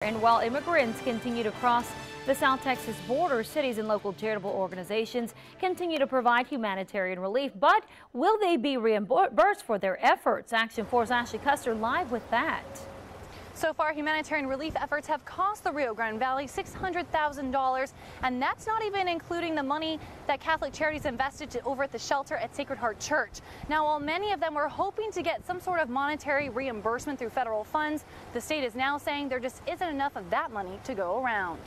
And while immigrants continue to cross the South Texas border, cities and local charitable organizations continue to provide humanitarian relief. But will they be reimbursed for their efforts? Action 4's Ashley Custer live with that. So far, humanitarian relief efforts have cost the Rio Grande Valley $600,000, and that's not even including the money that Catholic Charities invested over at the shelter at Sacred Heart Church. Now, while many of them were hoping to get some sort of monetary reimbursement through federal funds, the state is now saying there just isn't enough of that money to go around.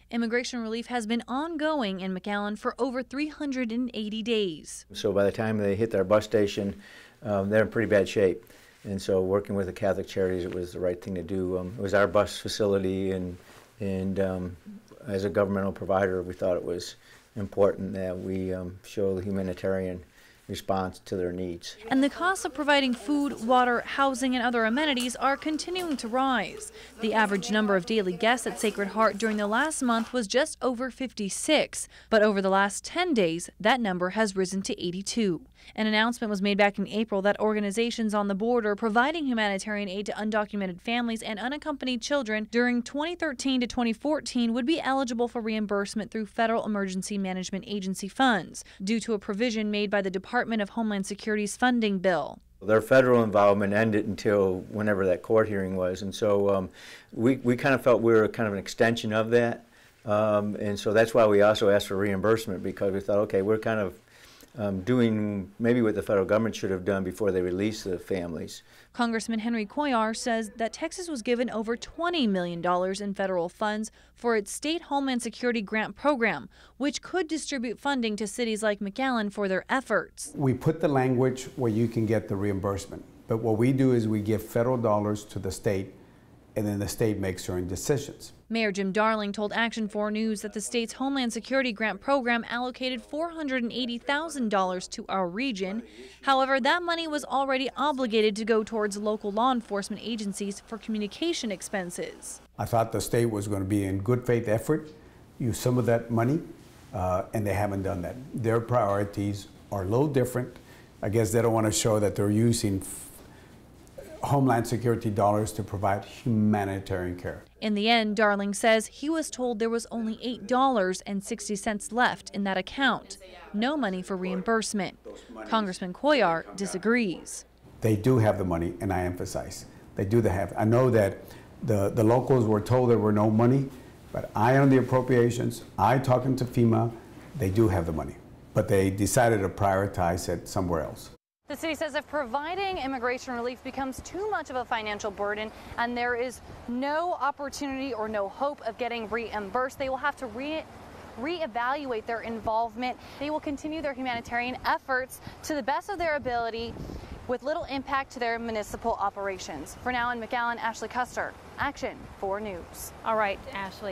Immigration relief has been ongoing in McAllen for over 380 days. So by the time they hit their bus station, they're in pretty bad shape. And so working with the Catholic Charities, it was the right thing to do. It was our bus facility, and as a governmental provider, we thought it was important that we show the humanitarian response to their needs. And the costs of providing food, water, housing, and other amenities are continuing to rise. The average number of daily guests at Sacred Heart during the last month was just over 56, but over the last 10 days, that number has risen to 82. An announcement was made back in April that organizations on the border providing humanitarian aid to undocumented families and unaccompanied children during 2013 to 2014 would be eligible for reimbursement through Federal Emergency Management Agency funds, due to a provision made by the Department of Homeland Security's funding bill. Their federal involvement ended until whenever that court hearing was, and so we kind of felt we were kind of an extension of that, and so that's why we also asked for reimbursement, because we thought, okay, we're kind of doing maybe what the federal government should have done before they released the families. Congressman Henry Cuellar says that Texas was given over $20 million in federal funds for its state Homeland Security grant program, which could distribute funding to cities like McAllen for their efforts. We put the language where you can get the reimbursement, but what we do is we give federal dollars to the state, and then the state makes certain decisions. Mayor Jim Darling told Action 4 News that the state's Homeland Security grant program allocated $480,000 to our region. However, that money was already obligated to go towards local law enforcement agencies for communication expenses. I thought the state was going to be in good faith effort, use some of that money, and they haven't done that. Their priorities are a little different. I guess they don't want to show that they're using Homeland Security dollars to provide humanitarian care. In the end, Darling says he was told there was only $8.60 left in that account. No money for reimbursement. Congressman Cuellar disagrees. They do have the money, and I emphasize, they do have. I know that the locals were told there were no money, but I on the appropriations, I talking to FEMA, they do have the money, but they decided to prioritize it somewhere else. The city says if providing immigration relief becomes too much of a financial burden and there is no opportunity or no hope of getting reimbursed, they will have to reevaluate their involvement. They will continue their humanitarian efforts to the best of their ability with little impact to their municipal operations. For now in McAllen, Ashley Custer, Action 4 News. All right, Ashley.